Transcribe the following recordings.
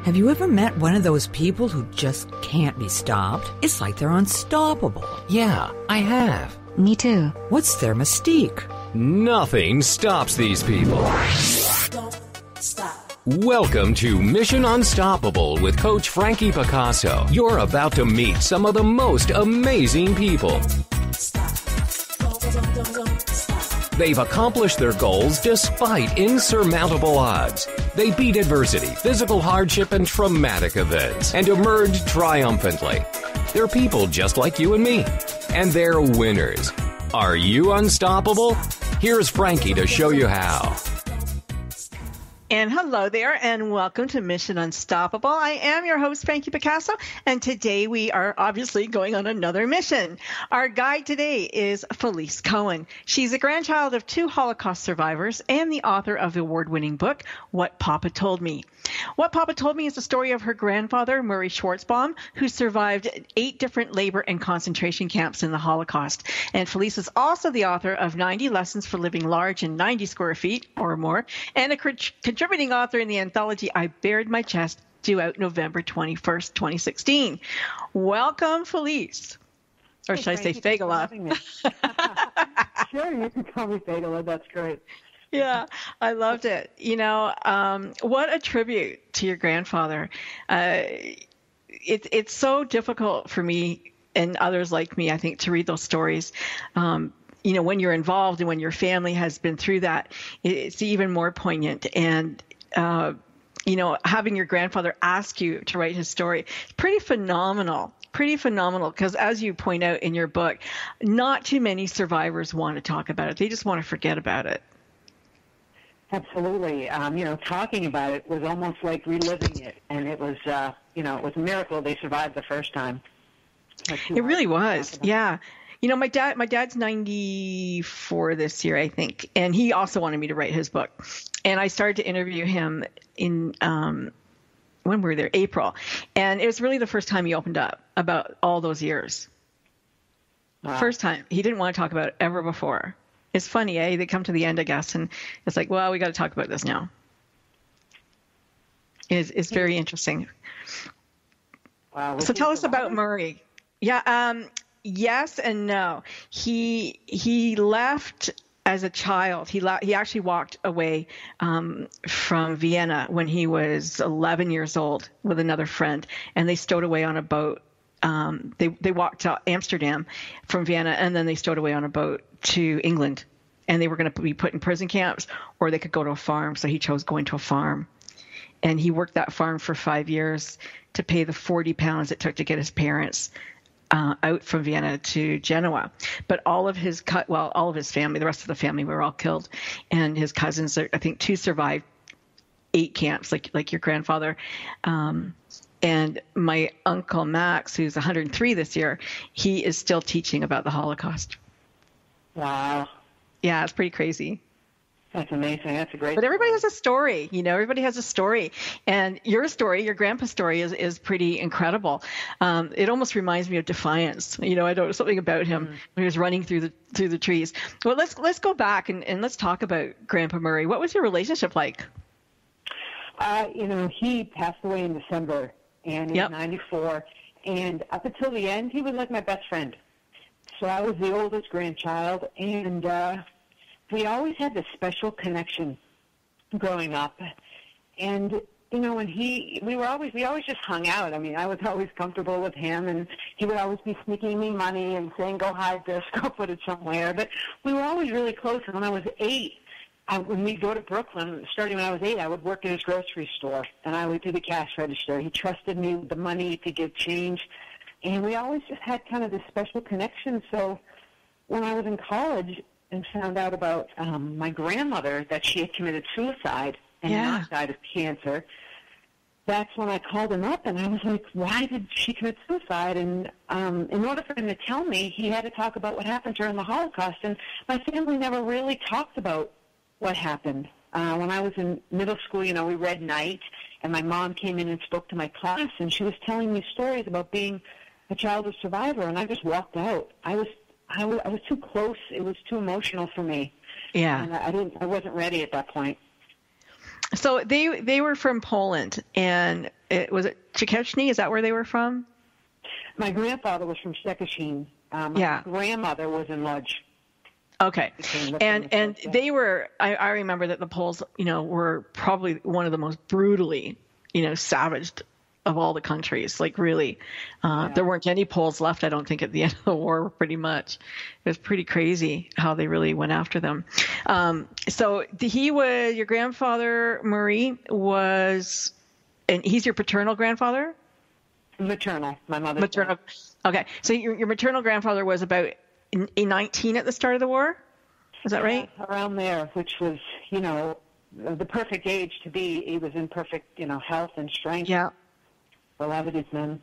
Have you ever met one of those people who just can't be stopped? It's like they're unstoppable. Yeah, I have. Me too. What's their mystique? Nothing stops these people. Don't stop. Welcome to Mission Unstoppable with Coach Frankie Picasso. You're about to meet some of the most amazing people. Stop. Don't stop. They've accomplished their goals despite insurmountable odds. They beat adversity, physical hardship, and traumatic events, and emerged triumphantly. They're people just like you and me, and they're winners. Are you unstoppable? Here's Frankie to show you how. And hello there, and welcome to Mission Unstoppable. I am your host, Frankie Picasso, and today we are obviously going on another mission. Our guide today is Felice Cohen. She's a grandchild of 2 Holocaust survivors and the author of the award-winning book, What Papa Told Me. What Papa Told Me is the story of her grandfather, Murray Shwartzbaum, who survived 8 different labor and concentration camps in the Holocaust. And Felice is also the author of 90 Lessons for Living Large in 90 Square Feet or more, and a contributing author in the anthology I Bared My Chest, due out November 21st, 2016. Welcome, Felice. Or should I say Fagala? Sure, you can call me Fagala. That's great. Yeah, I loved it. You know, what a tribute to your grandfather. It's so difficult for me and others like me, I think, to read those stories. You know, when you're involved and when your family has been through that, it's even more poignant. And, you know, having your grandfather ask you to write his story, it's pretty phenomenal, because as you point out in your book, not too many survivors want to talk about it. They just want to forget about it. Absolutely. You know, talking about it was almost like reliving it. And it was, you know, it was a miracle they survived the first time. It really was. Yeah. You know, my dad's 94 this year, I think, and he also wanted me to write his book. And I started to interview him in when we were there, April. And it was really the first time he opened up about all those years. Wow. First time. He didn't want to talk about it ever before. It's funny, eh? They come to the end, I guess, and it's like, well, we got to talk about this now. It's very interesting. Wow. So tell us about Murray. Yeah. Yes and no. He left as a child. He actually walked away from Vienna when he was 11 years old with another friend, and they stowed away on a boat. They walked to Amsterdam from Vienna, and then they stowed away on a boat to England, and they were going to be put in prison camps, or they could go to a farm. So he chose going to a farm, and he worked that farm for 5 years to pay the 40 pounds it took to get his parents out from Vienna to Genoa. But all of his family, the rest of the family, were all killed, and his cousins, I think 2 survived 8 camps, like your grandfather. And my uncle Max, who's 103 this year, he is still teaching about the Holocaust. Wow. Yeah, it's pretty crazy. That's amazing. That's a great But everybody has a story, you know, everybody has a story. And your story, your grandpa's story is pretty incredible. It almost reminds me of Defiance. You know, I know something about him when he was running through the trees. Well, let's go back and let's talk about Grandpa Murray. What was your relationship like? You know, he passed away in December, and he was 94. And up until the end, he was like my best friend. So I was the oldest grandchild, and we always had this special connection growing up. And, you know, when we always just hung out. I mean, I was always comfortable with him, and he would always be sneaking me money and saying, go hide this, go put it somewhere. But we were always really close. And when I was 8, when we'd go to Brooklyn, starting when I was 8, I would work in his grocery store, and I would do the cash register. He trusted me with the money to give change. And we always just had kind of this special connection. So when I was in college and found out about my grandmother, that she had committed suicide and not died of cancer, that's when I called him up, and I was like, why did she commit suicide? And in order for him to tell me, he had to talk about what happened during the Holocaust. And my family never really talked about what happened. When I was in middle school, you know, we read Night, and my mom came in and spoke to my class, and she was telling me stories about being a childhood survivor, and I just walked out. I was too close. It was too emotional for me. Yeah. And I wasn't ready at that point. So they were from Poland, and was it Czechoslovakia? Is that where they were from? My grandfather was from Szczecin. My grandmother was in Lodz. Okay. And they were, I remember that the Poles, were probably one of the most brutally, savaged of all the countries. Like really, there weren't any Poles left, I don't think, at the end of the war, pretty much. It was pretty crazy how they really went after them. So your grandfather, Murray, and he's your paternal grandfather? Maternal, my mother. Maternal. Okay. So your maternal grandfather was about 19 at the start of the war? Is that right? Around there, which was, the perfect age to be. He was in perfect, health and strength. Yeah. A lot of these men.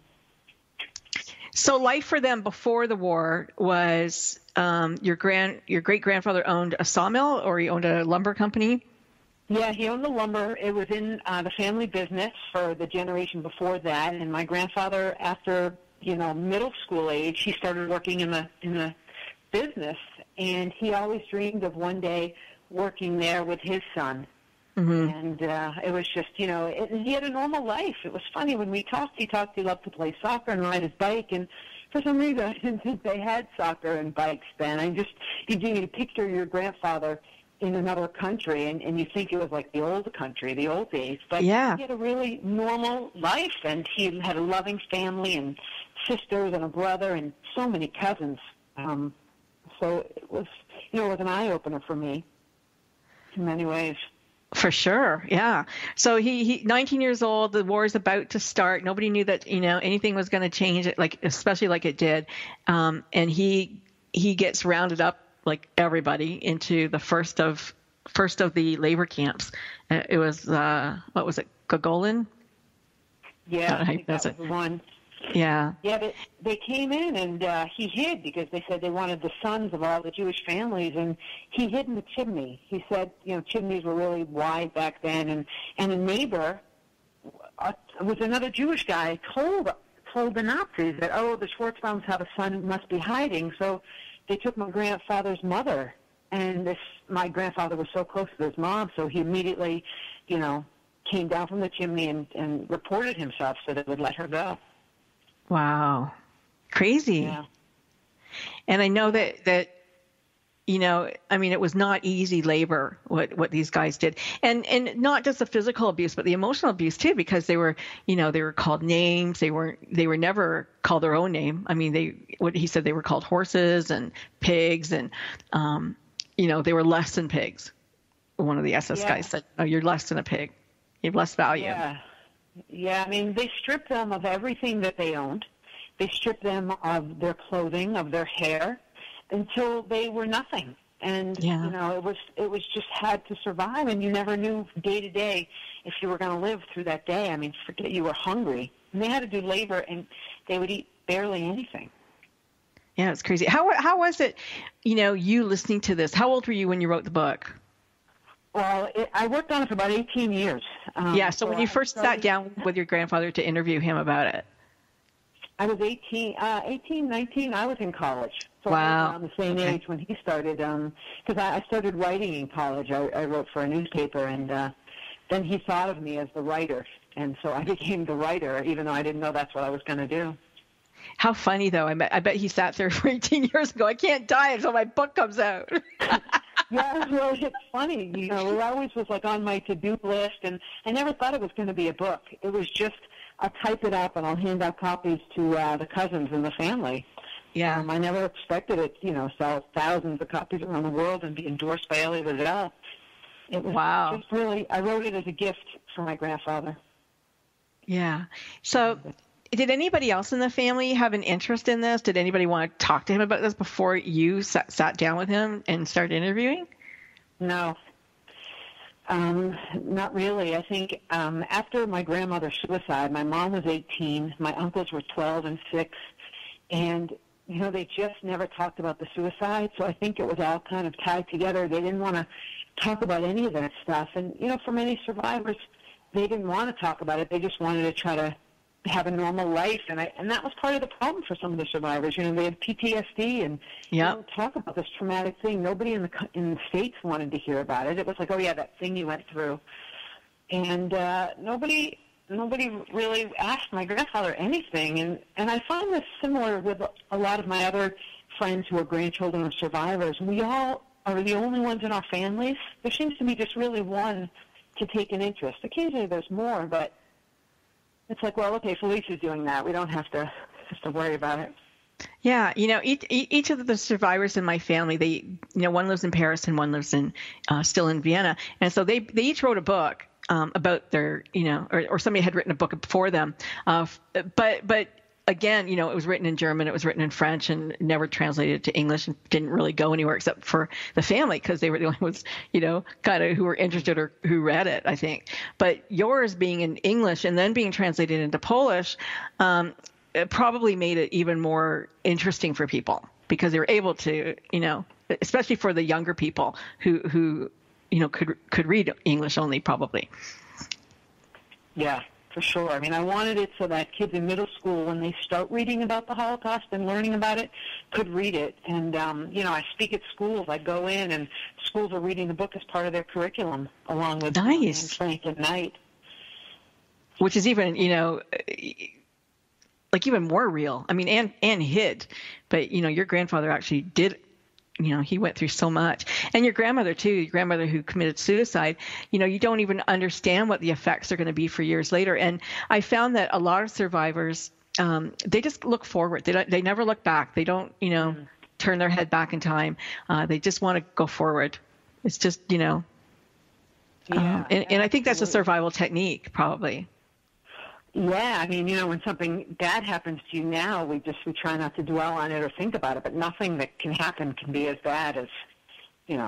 So life for them before the war was your great-grandfather owned a sawmill, or he owned a lumber company? Yeah, he owned the lumber. It was in the family business for the generation before that. And my grandfather, after, middle school age, he started working in the business, and he always dreamed of one day working there with his son. Mm-hmm. And it was just, he had a normal life. It was funny when we talked. He loved to play soccer and ride his bike, and for some reason, they had soccer and bikes then. You picture your grandfather in another country, and you think it was like the old country, the old days. But he had a really normal life, and he had a loving family and sisters and a brother and so many cousins. So it was, it was an eye-opener for me in many ways. For sure, yeah. So he 19 years old, the war is about to start. Nobody knew that, anything was going to change it, especially like it did. And he gets rounded up, like everybody, into the first of the labor camps. It was, what was it, Gogolin? Yeah, I think that was the one. Yeah. Yeah, but they came in, and he hid because they said they wanted the sons of all the Jewish families, and he hid in the chimney. He said, chimneys were really wide back then, and a neighbor was another Jewish guy told the Nazis that, the Shwartzbaums have a son who must be hiding. So they took my grandfather's mother, and my grandfather was so close to his mom, so he immediately, came down from the chimney and reported himself so they would let her go. Wow. Crazy. Yeah. And I know that it was not easy labor, what these guys did. And not just the physical abuse, but the emotional abuse too, because they were called names. They were never called their own name. I mean, he said they were called horses and pigs, and, they were less than pigs. One of the SS guys said, "Oh, you're less than a pig. You have less value." Yeah. Yeah, I mean, they stripped them of everything that they owned. They stripped them of their clothing, of their hair, until they were nothing. And, it was just had to survive, and you never knew day to day if you were going to live through that day. I mean, forget you were hungry. And they had to do labor, and they would eat barely anything. Yeah, it's crazy. How was it, you listening to this? How old were you when you wrote the book? Well, I worked on it for about 18 years. So when you first sat down with your grandfather to interview him about it? I was 18, 19. I was in college. So wow. I was around the same age when he started, because I started writing in college. I wrote for a newspaper, and then he thought of me as the writer. And so I became the writer, even though I didn't know that's what I was going to do. How funny, though. I bet he sat there for 18 years ago. I can't die until my book comes out. Yeah, well, it's funny. It always was like on my to-do list, and I never thought it was going to be a book. It was just, I'll type it up and I'll hand out copies to the cousins in the family. Yeah. I never expected it, sell thousands of copies around the world and be endorsed by Elie Wiesel. It was just really, I wrote it as a gift for my grandfather. Yeah. So did anybody else in the family have an interest in this? Did anybody want to talk to him about this before you sat down with him and started interviewing? No. Not really. I think after my grandmother's suicide, my mom was 18, my uncles were 12 and 6, and, they just never talked about the suicide, so I think it was all kind of tied together. They didn't want to talk about any of that stuff, and, for many survivors, they didn't want to talk about it. They just wanted to try to have a normal life, and that was part of the problem for some of the survivors. They had PTSD, and they didn't talk about this traumatic thing. Nobody in the States wanted to hear about it. It was like, oh yeah, that thing you went through. And nobody really asked my grandfather anything. And I find this similar with a lot of my other friends who are grandchildren of survivors. We all are the only ones in our families. There seems to be just really one to take an interest. Occasionally there's more, but it's like, well, okay, Felice is doing that. We don't have to worry about it. Yeah, each of the survivors in my family, they, one lives in Paris and one lives in still in Vienna, and so they each wrote a book about their, or somebody had written a book for them, but again, it was written in German, it was written in French, and never translated to English, and didn't really go anywhere except for the family because they were the only ones, kind of who were interested or who read it, I think. But yours being in English and then being translated into Polish. It probably made it even more interesting for people because they were able to, especially for the younger people who could read English only probably. Yeah, for sure. I mean, I wanted it so that kids in middle school, when they start reading about the Holocaust and learning about it, could read it. And, I speak at schools. I go in, and schools are reading the book as part of their curriculum, along with nice. Frank and Knight. Which is even, like even more real. I mean, and hid, but your grandfather actually did, he went through so much. And your grandmother too, your grandmother who committed suicide, you don't even understand what the effects are going to be for years later. And I found that a lot of survivors, they just look forward. They never look back. They don't, turn their head back in time. They just want to go forward. It's just, and I think that's a survival technique probably. Yeah, I mean, when something bad happens to you now, we try not to dwell on it or think about it, but nothing that can happen can be as bad as seeing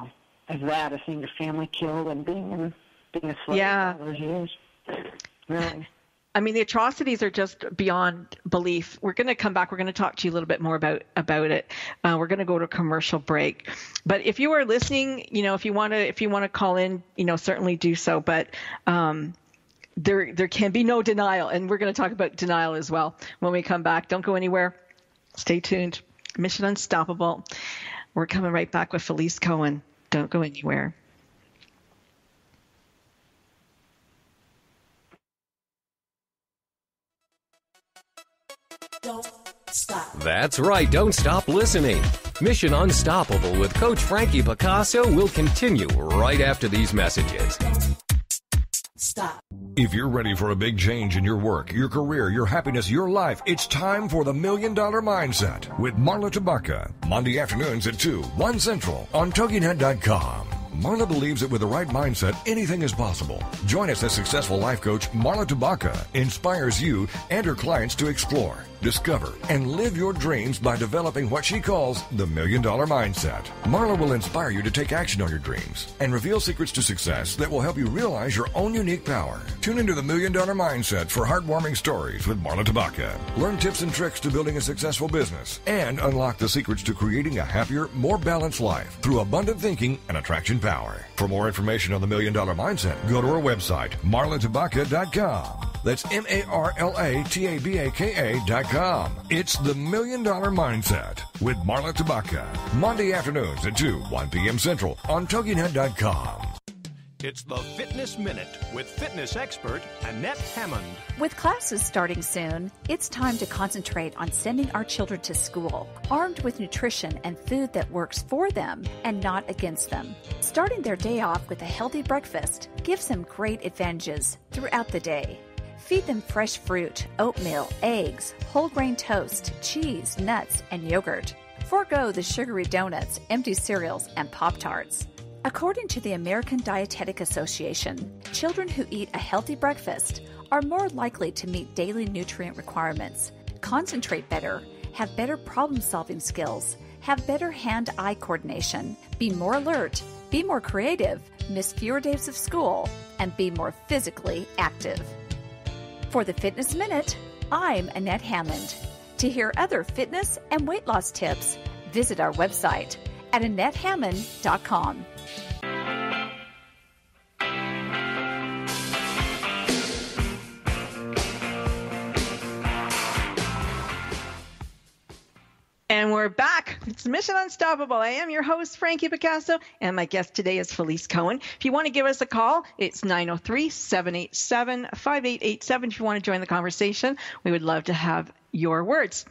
your family killed and being a slave for all those years. Really. I mean, the atrocities are just beyond belief. We're going to come back. We're going to talk to you a little bit more about it. We're going to go to a commercial break. But if you are listening, if you want to call in, certainly do so. But there can be no denial, and we're going to talk about denial as well when we come back. Don't go anywhere. Stay tuned. Mission Unstoppable. We're coming right back with Felice Cohen. Don't go anywhere. Don't stop. That's right. Don't stop listening. Mission Unstoppable with Coach Frankie Picasso will continue right after these messages. Stop. If you're ready for a big change in your work, your career, your happiness, your life, it's time for the $1 Million Mindset with Marla Tabaka. Monday afternoons at 2, 1 Central on TogiNet.com. Marla believes that with the right mindset, anything is possible. Join us as successful life coach Marla Tabaka inspires you and her clients to explore, discover, and live your dreams by developing what she calls the $1 Million Mindset. Marla will inspire you to take action on your dreams and reveal secrets to success that will help you realize your own unique power. Tune into the $1 Million Mindset for heartwarming stories with Marla Tabaka. Learn tips and tricks to building a successful business and unlock the secrets to creating a happier, more balanced life through abundant thinking and attraction power. For more information on the $1 Million Mindset, go to our website, marlatabaka.com. That's MarlaTabaka.com. It's the $1 Million Mindset with Marla Tabaka. Monday afternoons at 2, 1 p.m. Central on TogiNet.com. It's the Fitness Minute with fitness expert Annette Hammond. With classes starting soon, it's time to concentrate on sending our children to school, armed with nutrition and food that works for them and not against them. Starting their day off with a healthy breakfast gives them great advantages throughout the day. Feed them fresh fruit, oatmeal, eggs, whole grain toast, cheese, nuts, and yogurt. Forgo the sugary donuts, empty cereals, and Pop-Tarts. According to the American Dietetic Association, children who eat a healthy breakfast are more likely to meet daily nutrient requirements, concentrate better, have better problem-solving skills, have better hand-eye coordination, be more alert, be more creative, miss fewer days of school, and be more physically active. For the Fitness Minute, I'm Annette Hammond. To hear other fitness and weight loss tips, visit our website at AnnetteHammond.com. And we're back. It's Mission Unstoppable. I am your host, Frankie Picasso, and my guest today is Felice Cohen. If you want to give us a call, it's 903-787-5887. If you want to join the conversation, we would love to have your words.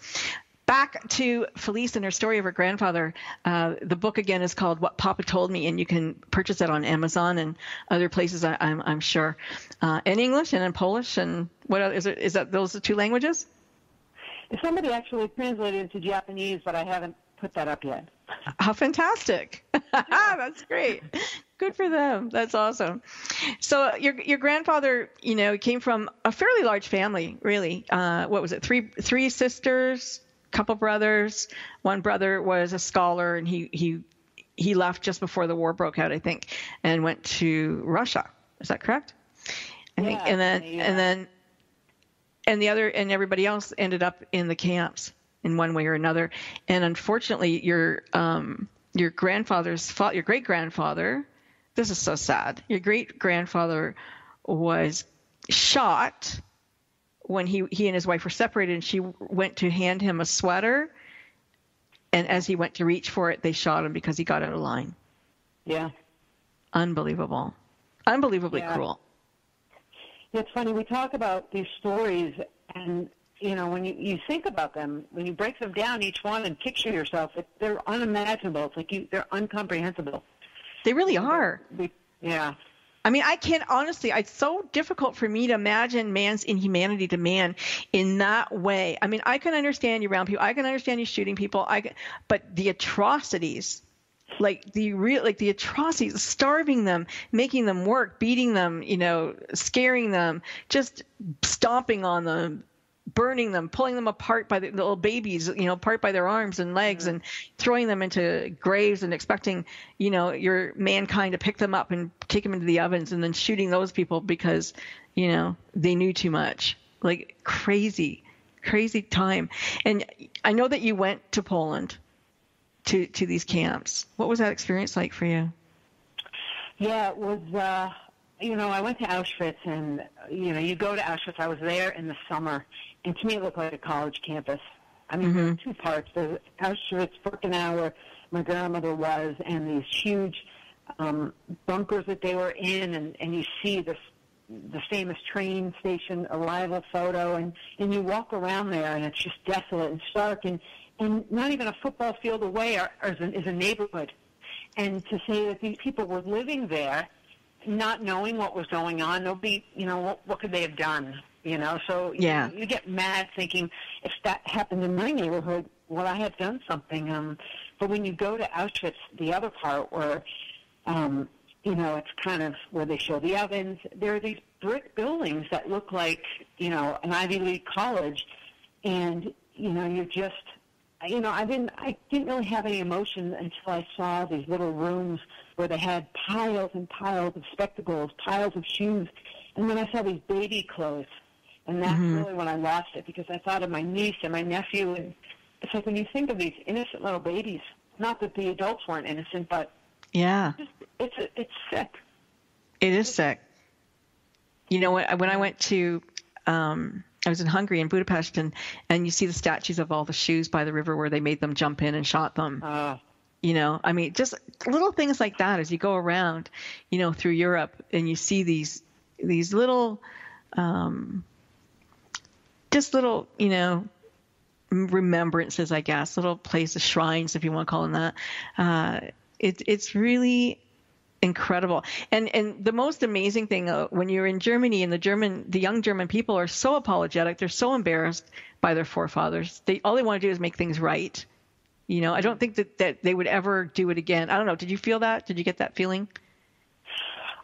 Back to Felice and her story of her grandfather. The book, again, is called What Papa Told Me, and you can purchase it on Amazon and other places, I'm sure, in English and in Polish. And what else, is that those the two languages? Somebody actually translated it to Japanese, but I haven't put that up yet. How fantastic. That's great. Good for them. That's awesome. So your grandfather, came from a fairly large family, really. What was it? Three sisters, couple brothers. One brother was a scholar, and he left just before the war broke out, I think, and went to Russia. Is that correct? I think. And the other, and everybody else ended up in the camps in one way or another. And unfortunately, your great-grandfather, this is so sad. Your great-grandfather was shot when he and his wife were separated, and she went to hand him a sweater. And as he went to reach for it, they shot him because he got out of line. Yeah. Unbelievable. Unbelievably cruel. It's funny, we talk about these stories, and, when you think about them, when you break them down, each one, and picture yourself, they're unimaginable. It's like they're incomprehensible. They really are. Yeah. I mean, I can't, honestly, it's so difficult for me to imagine man's inhumanity to man in that way. I mean, I can understand you around people. I can understand you shooting people. But the atrocities, the atrocities, starving them, making them work, beating them, scaring them, just stomping on them, burning them, pulling them apart by the little babies, apart by their arms and legs, and throwing them into graves and expecting, your mankind to pick them up and take them into the ovens, and then shooting those people because, they knew too much. Like crazy time. And I know that you went to Poland to these camps. What was that experience like for you? Yeah, it was, I went to Auschwitz, and, you go to Auschwitz. I was there in the summer, and to me it looked like a college campus. I mean, there were two parts. There's Auschwitz-Birkenau, where my grandmother was, and these huge bunkers that they were in, and you see the famous train station arrival photo, and you walk around there, and it's just desolate and stark, and not even a football field away is a neighborhood. And to say that these people were living there, not knowing what was going on, nobody, what could they have done? So you get mad thinking, if that happened in my neighborhood, would I have done something? But when you go to Auschwitz, the other part where, it's kind of where they show the ovens, there are these brick buildings that look like, an Ivy League college, and, you're just... I didn't really have any emotion until I saw these little rooms where they had piles and piles of spectacles, piles of shoes, and then I saw these baby clothes, and that's really when I lost it, because I thought of my niece and my nephew, and it's like when you think of these innocent little babies, not that the adults weren't innocent, but it's sick. It is sick. When I went to I was in Hungary, in Budapest, and you see the statues of all the shoes by the river where they made them jump in and shot them. Just little things like that as you go around, through Europe, and you see these little, remembrances, I guess, little places, shrines, if you want to call them that. It's really incredible. And the most amazing thing, when you're in Germany, and the young German people are so apologetic, they're so embarrassed by their forefathers. All they want to do is make things right. I don't think that they would ever do it again. I don't know. Did you feel that? Did you get that feeling?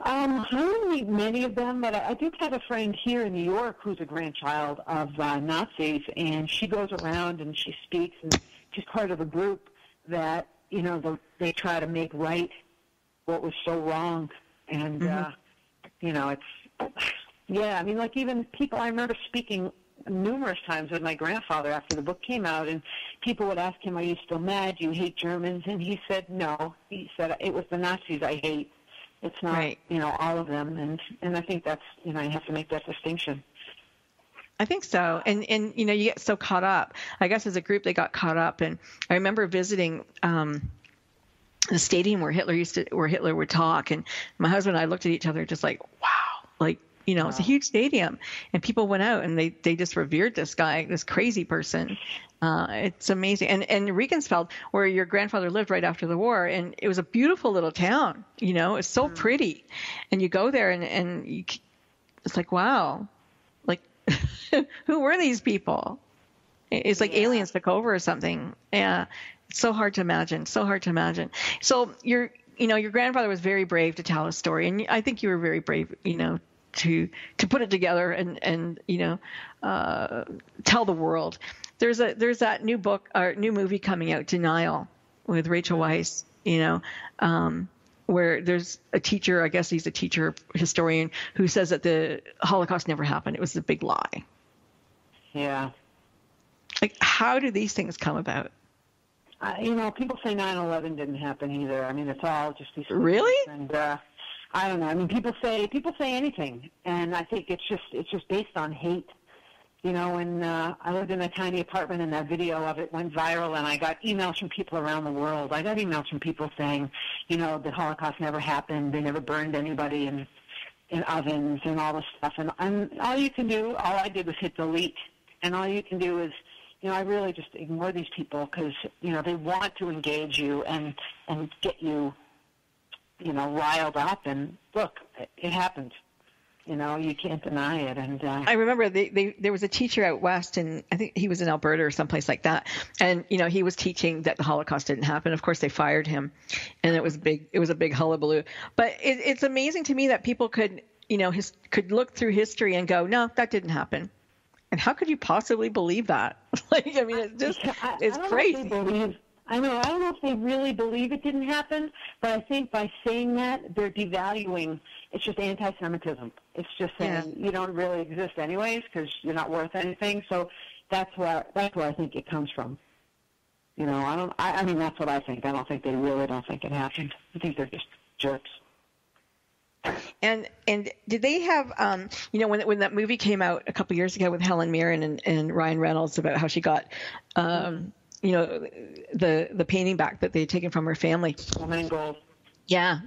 I don't meet many of them, but I do have a friend here in New York who's a grandchild of Nazis, and she goes around and she speaks, and she's part of a group that, they try to make right what was so wrong. And, even people, I remember speaking numerous times with my grandfather after the book came out, and people would ask him, are you still mad? Do you hate Germans? And he said, no. He said, it was the Nazis I hate. It's not, all of them. And I think that's, you have to make that distinction. I think so. And you know, you get so caught up. I guess as a group, they got caught up. And I remember visiting the stadium where Hitler would talk. And my husband and I looked at each other just like, wow, like, you know, it's a huge stadium. And people went out and they just revered this guy, this crazy person. It's amazing. And Regensfeld, where your grandfather lived right after the war, and it was a beautiful little town, you know, it's so pretty. And you go there and it's like, wow, like, who were these people? It's like aliens took over or something. Yeah. It's so hard to imagine. So your grandfather was very brave to tell a story. And I think you were very brave, you know, to put it together and you know, tell the world. There's that new book or new movie coming out, Denial, with Rachel Weisz, you know, where there's a teacher, I guess he's a teacher historian, who says that the Holocaust never happened. It was a big lie. Yeah. Like, how do these things come about? You know, people say 9/11 didn't happen either. I mean, it's all just these. Really? And I don't know. I mean, people say anything, and I think it's just based on hate. You know, and I lived in a tiny apartment, and that video of it went viral, and I got emails from people around the world. I got emails from people saying, you know, the Holocaust never happened. They never burned anybody in ovens and all this stuff. And all I did was hit delete, and all you can do is, you know, I really just ignore these people because, you know, they want to engage you and get you, you know, riled up. And look, it happened. You know, you can't deny it. And I remember there was a teacher out west, and I think he was in Alberta or someplace like that. And, you know, he was teaching that the Holocaust didn't happen. Of course, they fired him, and it was a big hullabaloo. But it's amazing to me that people could, you know, could look through history and go, no, that didn't happen. And how could you possibly believe that? Like, I mean, it's crazy. I don't know if they really believe it didn't happen, but I think by saying that, they're devaluing. It's just anti-Semitism. It's just saying you don't really exist anyways because you're not worth anything. So that's where I think it comes from. You know, I mean, that's what I think. I don't think they really don't think it happened. I think they're just jerks. And did they have, you know, when that movie came out a couple years ago with Helen Mirren and Ryan Reynolds about how she got, you know, the painting back that they had taken from her family. Woman in Gold. Yeah,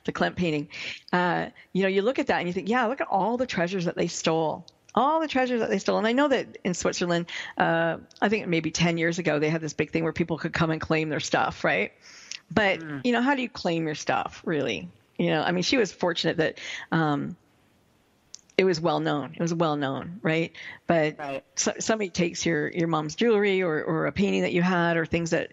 the Klimt painting. You know, you look at that and you think, yeah, look at all the treasures that they stole. And I know that in Switzerland, I think maybe 10 years ago, they had this big thing where people could come and claim their stuff, right? But, you know, how do you claim your stuff, really? You know, I mean, she was fortunate that it was well known, right? But somebody takes your mom's jewelry or a painting that you had or things that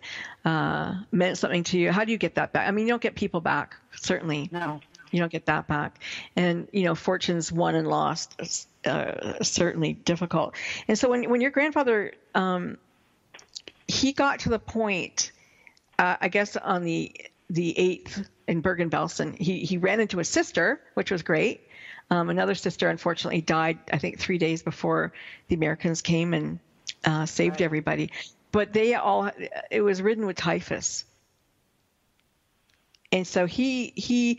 meant something to you. How do you get that back? I mean, you don't get people back, certainly. No. You don't get that back. And, you know, fortunes won and lost is certainly difficult. And so when your grandfather, he got to the point, I guess on the 8th in Bergen-Belsen, he ran into a sister, which was great. Another sister, unfortunately, died, I think, 3 days before the Americans came and saved everybody. But it was ridden with typhus. And so he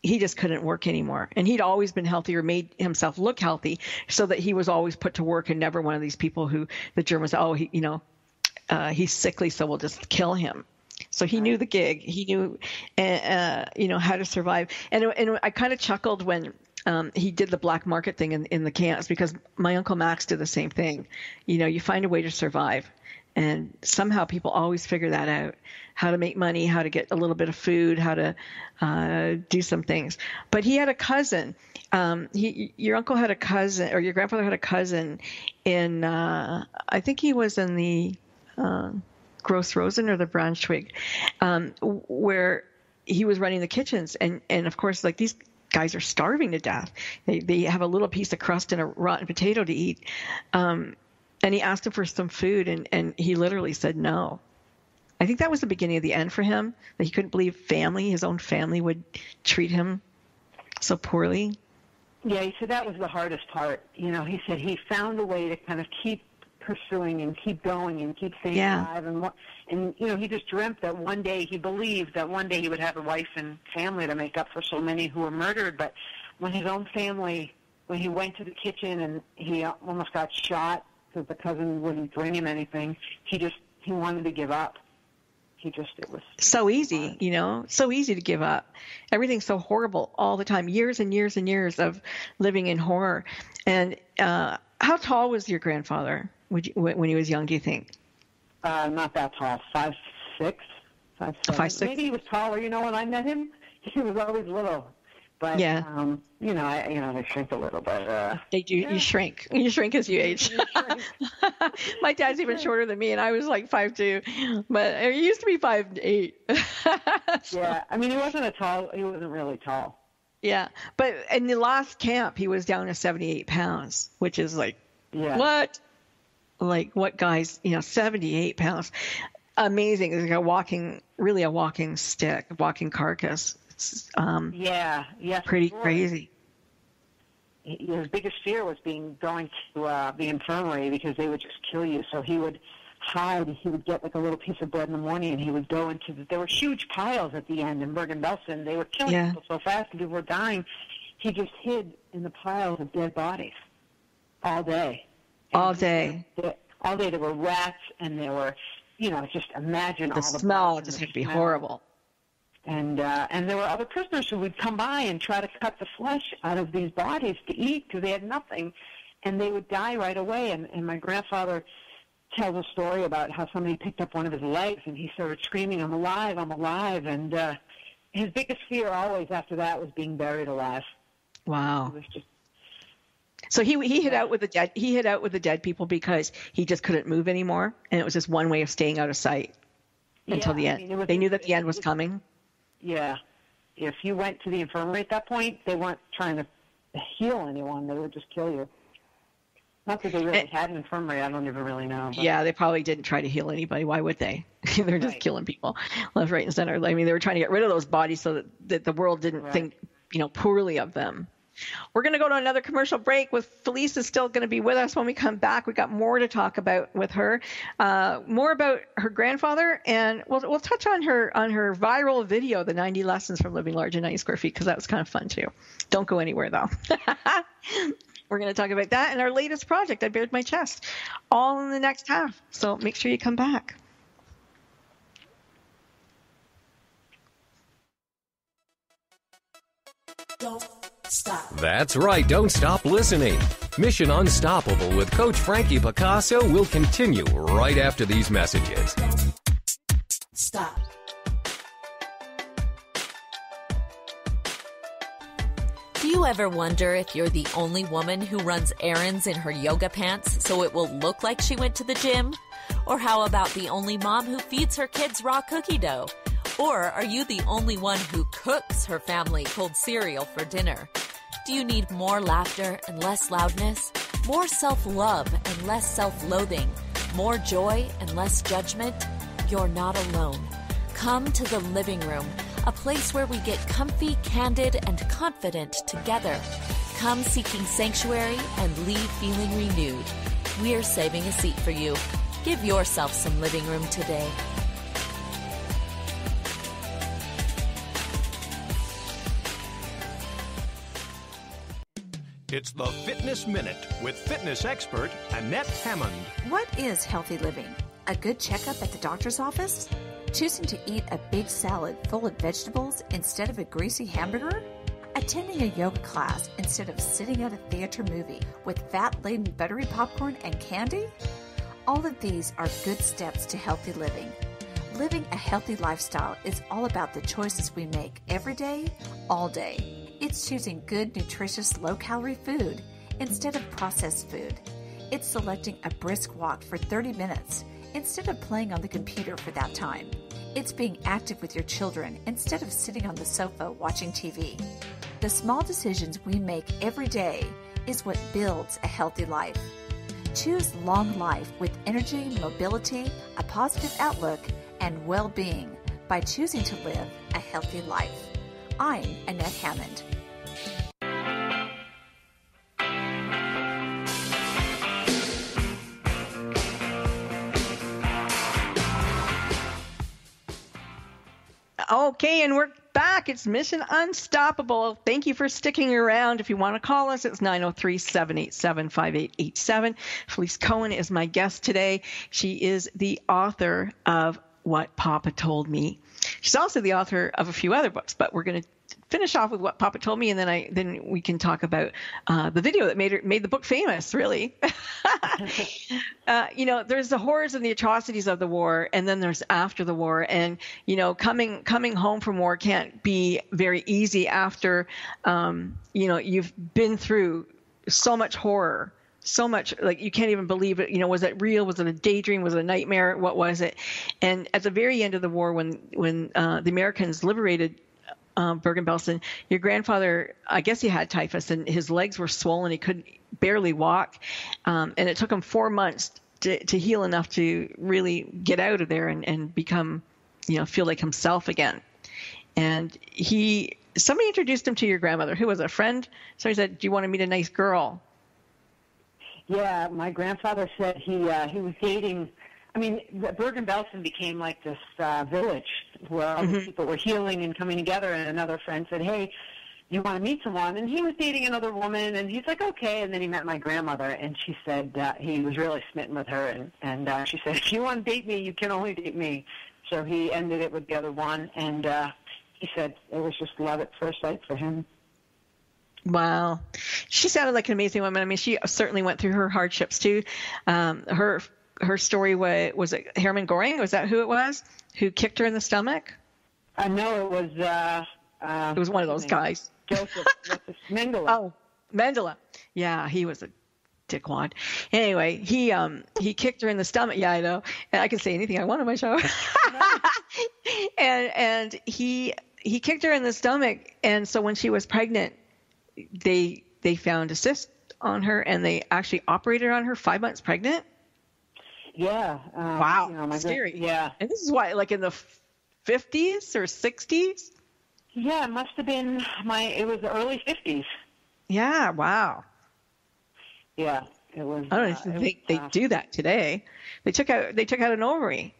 just couldn't work anymore. And he'd always been healthy or made himself look healthy so that he was always put to work and never one of these people who the Germans, he's sickly, so we'll just kill him. So he knew the gig. He knew, you know, how to survive. And I kind of chuckled when he did the black market thing in the camps because my Uncle Max did the same thing. You know, you find a way to survive. And somehow people always figure that out, how to make money, how to get a little bit of food, how to do some things. But he had a cousin. Your uncle had a cousin, or your grandfather had a cousin in, I think he was in the Gross Rosen or the Braunschweig, where he was running the kitchens. And of course, like, these guys are starving to death. They have a little piece of crust and a rotten potato to eat. And he asked him for some food, and he literally said no. I think that was the beginning of the end for him, that he couldn't believe his own family would treat him so poorly. Yeah, he said that was the hardest part. You know, he said he found a way to kind of keep pursuing and keep going and keep staying alive. And, you know, he just dreamt that one day, he believed that one day he would have a wife and family to make up for so many who were murdered. But when his own family when he went to the kitchen and he almost got shot because the cousin wouldn't bring him anything, he wanted to give up. It was so easy, so easy to give up. Everything's so horrible all the time, years and years and years of living in horror. And how tall was your grandfather when he was young, do you think? Not that tall, 5'6", 5'7". 5'6"? Maybe he was taller, when I met him. He was always little. But, yeah. They shrink a little, but... They do. Yeah. You shrink as you age. My dad's even shorter than me, and I was like 5'2", but he used to be 5'8". So. Yeah, he wasn't really tall. Yeah, but in the last camp, he was down to 78 pounds, which is like, what? Like, what guys, 78 pounds. Amazing. It's like a walking stick, a walking carcass. Pretty crazy. His biggest fear was going to the infirmary because they would just kill you. So he would hide. He would get like a little piece of bread in the morning, and he would go into there were huge piles at the end in Bergen-Belsen. They were killing people so fast, and people were dying. He just hid in the piles of dead bodies all day. All day. All day. There were rats, and there were, just imagine all the smell just had to be horrible. And there were other prisoners who would come by and try to cut the flesh out of these bodies to eat because they had nothing, and they would die right away. And my grandfather tells a story about how somebody picked up one of his legs, and he started screaming, I'm alive, I'm alive. And his biggest fear always after that was being buried alive. Wow. So he hid out with the dead. He hid out with the dead people because he just couldn't move anymore, and it was just one way of staying out of sight until the end. They knew that the end was coming. Yeah. If you went to the infirmary at that point, they weren't trying to heal anyone. They would just kill you. Not that they really had an infirmary. I don't even really know. But. Yeah, they probably didn't try to heal anybody. Why would they? They're just killing people left, right, and center. They were trying to get rid of those bodies so that the world didn't think, poorly of them. We're going to go to another commercial break. Felice is still going to be with us when we come back. We got more to talk about with her, more about her grandfather, and we'll touch on her viral video, the 90 lessons from living large in 90 square feet, because that was kind of fun too. Don't go anywhere though. We're going to talk about that and our latest project, I Bared My Chest, all in the next half. So make sure you come back. Don't stop. That's right. Don't stop listening. Mission Unstoppable with Coach Frankie Picasso will continue right after these messages. Don't stop. Do you ever wonder if you're the only woman who runs errands in her yoga pants so it will look like she went to the gym? Or how about the only mom who feeds her kids raw cookie dough? Or are you the only one who cooks her family cold cereal for dinner? Do you need more laughter and less loudness? More self-love and less self-loathing? More joy and less judgment? You're not alone. Come to the living room, a place where we get comfy, candid, and confident together. Come seeking sanctuary and leave feeling renewed. We're saving a seat for you. Give yourself some living room today. It's the Fitness Minute with fitness expert Annette Hammond. What is healthy living? A good checkup at the doctor's office? Choosing to eat a big salad full of vegetables instead of a greasy hamburger? Attending a yoga class instead of sitting at a theater movie with fat-laden buttery popcorn and candy? All of these are good steps to healthy living. Living a healthy lifestyle is all about the choices we make every day, all day. It's choosing good, nutritious, low-calorie food instead of processed food. It's selecting a brisk walk for 30 minutes instead of playing on the computer for that time. It's being active with your children instead of sitting on the sofa watching TV. The small decisions we make every day is what builds a healthy life. Choose long life with energy, mobility, a positive outlook, and well-being by choosing to live a healthy life. I'm Annette Hammond. Okay, and we're back. back. It's Mission Unstoppable. Thank you for sticking around. If you want to call us, it's 903-787-5887. Felice Cohen is my guest today. She is the author of What Papa Told Me. She's also the author of a few other books, but we're going to finish off with What Papa Told Me, and then we can talk about the video that made the book famous, really. There's the horrors and the atrocities of the war, and then there's after the war. And, coming home from war can't be very easy after, you've been through so much horror. So much, like, you can't even believe it. Was it real? Was it a daydream? Was it a nightmare? What was it? And at the very end of the war, when the Americans liberated Bergen-Belsen, your grandfather, I guess he had typhus, and his legs were swollen. He couldn't barely walk. And it took him 4 months to heal enough to really get out of there and become, feel like himself again. And somebody introduced him to your grandmother. Who was a friend? Somebody said, "Do you want to meet a nice girl?" Yeah, my grandfather said he was dating. I mean, Bergen-Belsen became like this village where all these people were healing and coming together. And another friend said, "Hey, you want to meet someone?" And he was dating another woman, and he's like, "Okay." And then he met my grandmother, and she said he was really smitten with her. And she said, "If you want to date me, you can only date me." So he ended it with the other one, and he said it was just love at first sight for him. Wow. She sounded like an amazing woman. I mean, she certainly went through her hardships too. Her story was it Hermann Göring? Was that who it was? Who kicked her in the stomach? No, it was it was one of those guys. Joseph Mengele. Oh, Mengele. Yeah, he was a dickwad. Anyway, he kicked her in the stomach. Yeah, I know. And I can say anything I want on my show. and he kicked her in the stomach, and so when she was pregnant, they found a cyst on her, and they actually operated on her 5 months pregnant. Yeah. Wow. Scary. Yeah. And this is why, like in the 50s or 60s? Yeah, it must have been it was the early 50s. Yeah. Wow. Yeah, it was. I don't think they do that today. They took out an ovary.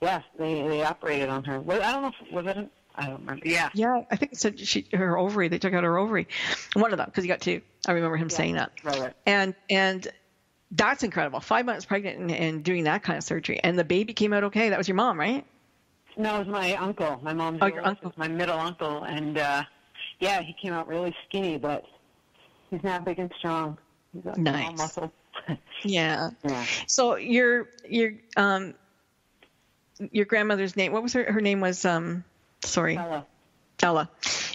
Yeah, they operated on her. Well, I don't know. Was it? I don't remember. Yeah. Yeah, I think it said her ovary. They took out her ovary. One of them, because he got two. I remember him saying that. Right. And that's incredible. 5 months pregnant and doing that kind of surgery. And the baby came out okay. That was your mom, right? No, it was my uncle. My mom's your uncle. My middle uncle. And, yeah, he came out really skinny, but he's now big and strong. He's got all muscle. Yeah. So your grandmother's name, what was her name was, Ella.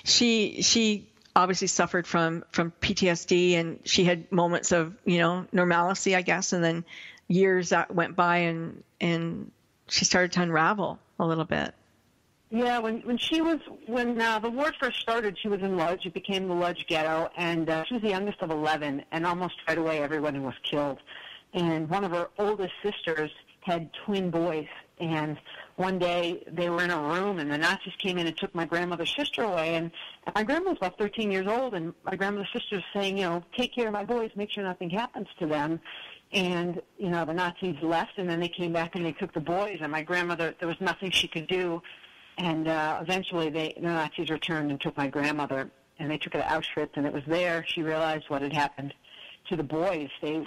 She obviously suffered from PTSD, and she had moments of, normalcy, I guess, and then years that went by and she started to unravel a little bit. Yeah, when the war first started, she was in Lodz. It became the Lodz ghetto, and she was the youngest of 11, and almost right away everyone was killed. And one of her oldest sisters had twin boys, and one day they were in a room, and the Nazis came in and took my grandmother's sister away, and my grandma was about 13 years old, and my grandmother's sister was saying, take care of my boys, make sure nothing happens to them. And, the Nazis left, and then they came back and they took the boys, and my grandmother, there was nothing she could do. And eventually the Nazis returned and took my grandmother, and they took her to Auschwitz, and it was there she realized what had happened to the boys. They,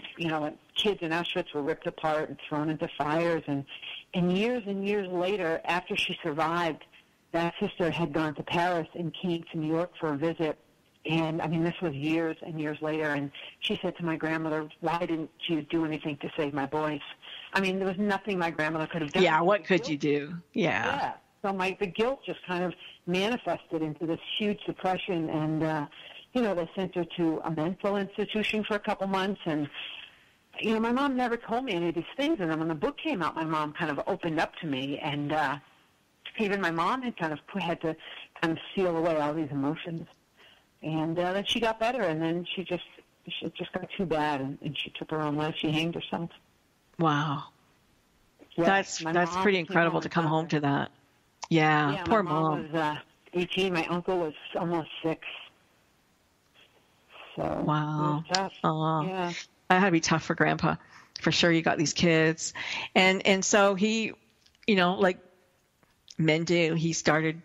kids in Auschwitz were ripped apart and thrown into fires, and years later, after she survived, that sister had gone to Paris and came to New York for a visit. And, this was years and years later, and she said to my grandmother, "Why didn't you do anything to save my boys?" There was nothing my grandmother could have done. Yeah, what could you do? Yeah. So the guilt just kind of manifested into this huge depression, and, they sent her to a mental institution for a couple months, and, my mom never told me any of these things, and then when the book came out, my mom kind of opened up to me, and even my mom had had to seal away all these emotions. And then she got better, and then it just got too bad, and she took her own life. She hanged herself. Wow. Yeah, that's pretty incredible to come home to that. Yeah, poor my mom was 18. My uncle was almost 6. So wow. It was tough. Yeah. That had to be tough for Grandpa. For sure, you got these kids. And so he, men do. He started,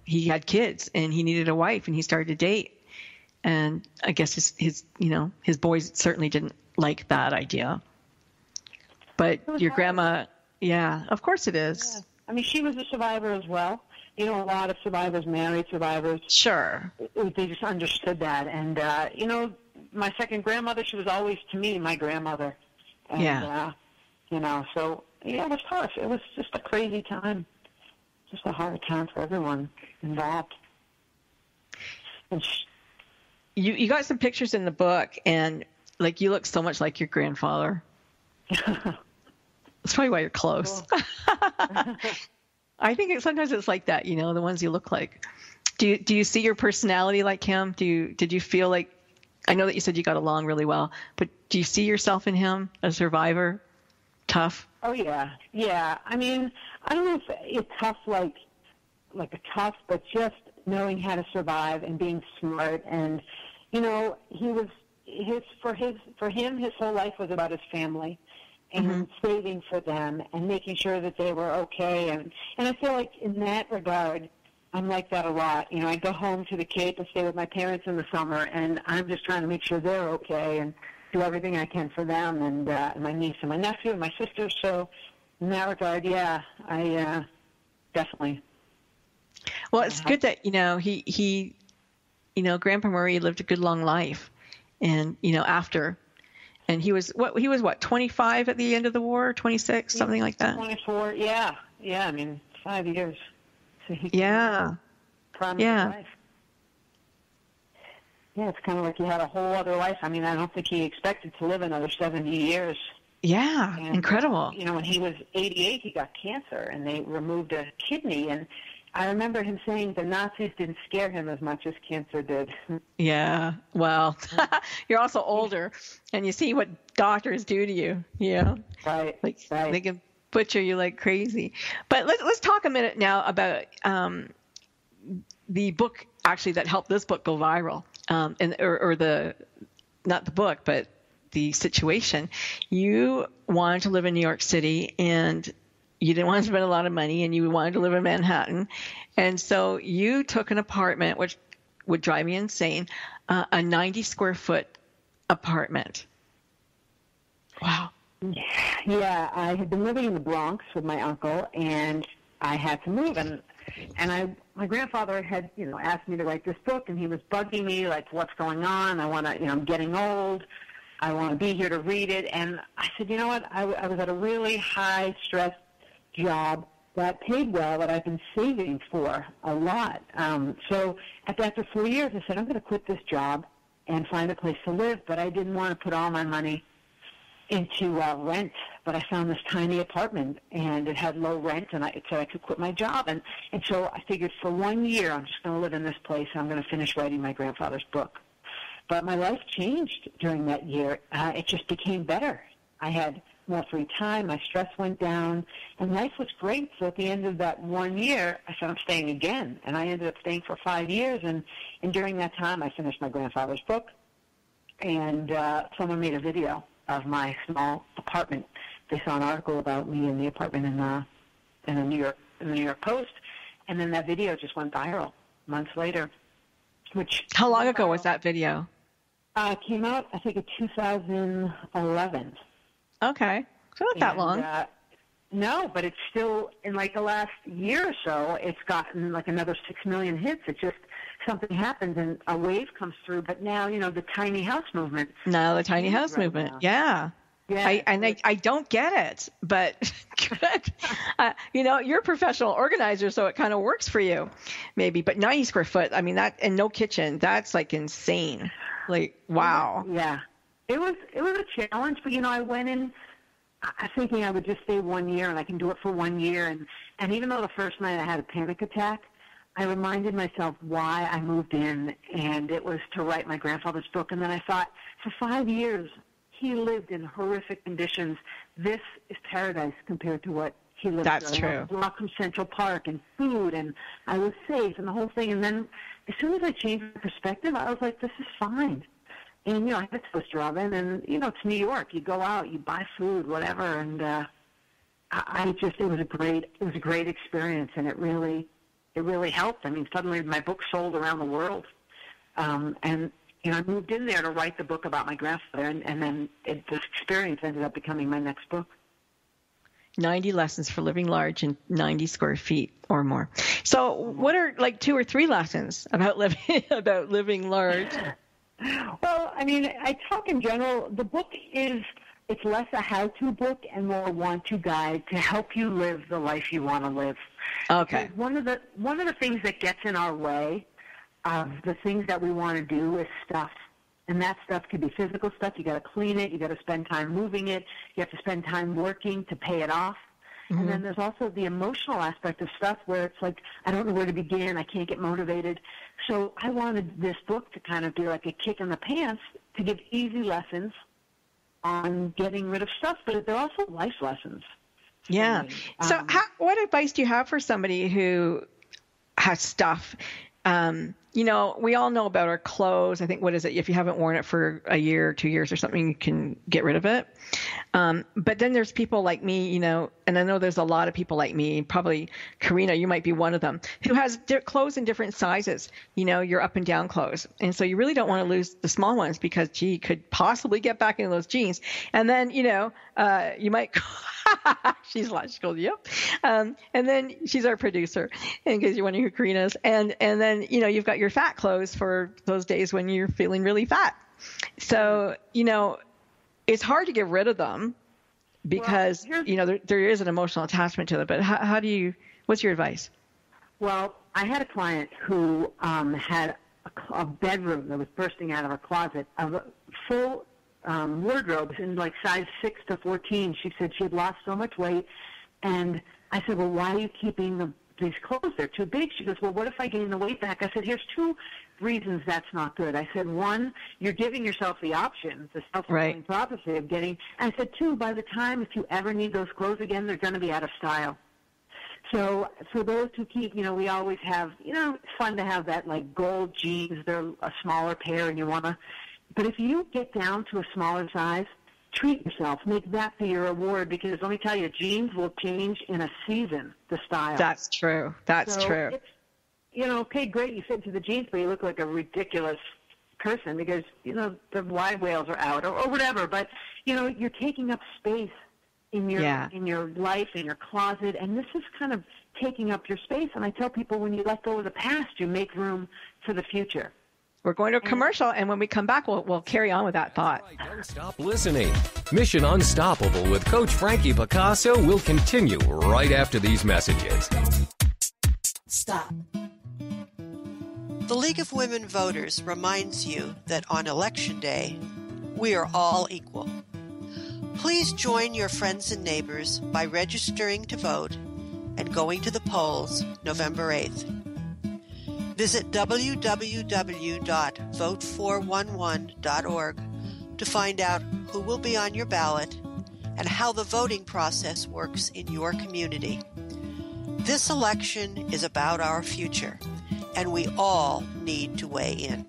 he had kids and he needed a wife and he started to date. And I guess his boys certainly didn't like that idea. But your grandma, yeah, of course it is. Yeah. I mean, she was a survivor as well. A lot of survivors, married survivors. Sure. They just understood that. And, my second grandmother, she was always, to me, my grandmother. And, yeah. So, yeah, it was tough. It was just a crazy time. Just a hard time for everyone involved. And you got some pictures in the book, and, you look so much like your grandfather. That's probably why you're close. Cool. I think sometimes it's like that, the ones you look like. Do you see your personality like him? Did you feel like, I know that you said you got along really well, but do you see yourself in him, a survivor, tough? Oh, yeah. Yeah. I mean, I don't know if it's tough like a tough, but just knowing how to survive and being smart. And, he was, for him, his whole life was about his family. And saving for them and making sure that they were okay. And I feel like in that regard, I'm like that a lot. I go home to the Cape and stay with my parents in the summer, and I'm just trying to make sure they're okay and do everything I can for them and my niece and my nephew and my sister. So in that regard, yeah, I definitely. Well, it's good that, he Grandpa Murray lived a good long life. And, after... And he was 25 at the end of the war, 26, something like that? 24, yeah. Yeah, I mean, 5 years. So yeah. Life. Yeah, it's kind of like he had a whole other life. I mean, I don't think he expected to live another 70 years. Yeah, and, incredible. When he was 88, he got cancer, and they removed a kidney, and I remember him saying the Nazis didn't scare him as much as cancer did. Yeah, well, you're also older, and you see what doctors do to you, Right, right. They can butcher you like crazy. But let's talk a minute now about the book, actually, that helped this book go viral, not the book, but the situation. You wanted to live in New York City, and you didn't want to spend a lot of money, and you wanted to live in Manhattan. And so you took an apartment, which would drive me insane, a 90-square-foot apartment. Wow. Yeah, I had been living in the Bronx with my uncle, and I had to move. And my grandfather had, asked me to write this book, and he was bugging me, like, what's going on? I'm getting old. I want to be here to read it. And I said, you know what? I was at a really high-stress job that paid well, that I've been saving for a lot. So after 4 years, I said, I'm going to quit this job and find a place to live, but I didn't want to put all my money into rent. But I found this tiny apartment, and it had low rent, and so I could quit my job. And so I figured for 1 year, I'm just going to live in this place, and I'm going to finish writing my grandfather's book. But my life changed during that year. It just became better. I had more free time, my stress went down, and life was great. So at the end of that 1 year, I said, I'm staying again. And I ended up staying for 5 years, and during that time, I finished my grandfather's book, and someone made a video of my small apartment. They saw an article about me in the apartment in the New York Post, and then that video just went viral months later. How long ago was that video? It came out, I think, in 2011. Okay. So not that long. No, but it's still, in like the last year or so, it's gotten like another 6 million hits. It just, something happens and a wave comes through. But now, the tiny house movement. No, the tiny house movement. Now. Yeah. Yeah. I don't get it, but you're a professional organizer, so it kind of works for you, maybe. But 90 square foot, I mean, that, and no kitchen, that's like insane. Like, wow. Yeah. It was a challenge, but I went in thinking I would just stay 1 year, and I can do it for 1 year. And even though the first night I had a panic attack, I reminded myself why I moved in, and it was to write my grandfather's book. And then I thought, for 5 years, he lived in horrific conditions. This is paradise compared to what he lived. That's true. I was blocked from Central Park and food, and I was safe and the whole thing. And then as soon as I changed my perspective, I was like, this is fine. And, I had a toaster oven, and, it's New York. You go out, you buy food, whatever, and it was a great experience, and it really helped. I mean, suddenly my book sold around the world, and I moved in there to write the book about my grandfather, and then this experience ended up becoming my next book. 90 lessons for living large in 90 square feet or more. So what are like 2 or 3 lessons about living large? Well, I mean, I talk in general. The book it's less a how-to book and more a want-to guide to help you live the life you want to live. Okay. Because one of the things that gets in our way of the things that we want to do is stuff. And that stuff could be physical stuff. You got to clean it. You got to spend time moving it. You have to spend time working to pay it off. Mm-hmm. And then there's also the emotional aspect of stuff where it's like, I don't know where to begin. I can't get motivated. So I wanted this book to kind of be like a kick in the pants to give easy lessons on getting rid of stuff, but they're also life lessons. Yeah. So what advice do you have for somebody who has stuff? We all know about our clothes. I think, what is it? If you haven't worn it for a year or 2 years or something, you can get rid of it. But then there's people like me, and I know there's a lot of people like me, probably Karina, you might be one of them, who has clothes in different sizes, your up and down clothes. And so you really don't want to lose the small ones because, gee, could possibly get back into those jeans. And then, you might, she's called, yep. And then she's our producer, in case you're wondering who Karina is. And then, you've got your fat clothes for those days when you're feeling really fat. So, it's hard to get rid of them because, there is an emotional attachment to them. But what's your advice? Well, I had a client who had a bedroom that was bursting out of her closet of full wardrobes in like size 6 to 14. She said she had lost so much weight. And I said, well, why are you keeping these clothes? They're too big. She goes, well, what if I gain the weight back? I said, here's 2 reasons that's not good. I said, 1, you're giving yourself the option, the self-fulfilling prophecy of getting. And I said, 2, by the time, if you ever need those clothes again, they're going to be out of style. So for those who keep, we always have, it's fun to have that like gold jeans. They're a smaller pair and you want to, but if you get down to a smaller size, treat yourself. Make that be your reward because let me tell you, jeans will change in a season, the style. That's true. That's true. It's, okay, great, you fit into the jeans, but you look like a ridiculous person because, the wide whales are out or whatever. But, you're taking up space in your life, in your closet, and this is kind of taking up your space. And I tell people when you let go of the past, you make room for the future. We're going to a commercial, and when we come back, we'll carry on with that thought. Don't stop listening. Mission Unstoppable with Coach Frankie Picasso will continue right after these messages. Stop. The League of Women Voters reminds you that on Election Day, we are all equal. Please join your friends and neighbors by registering to vote and going to the polls November 8th. Visit www.vote411.org to find out who will be on your ballot and how the voting process works in your community. This election is about our future, and we all need to weigh in.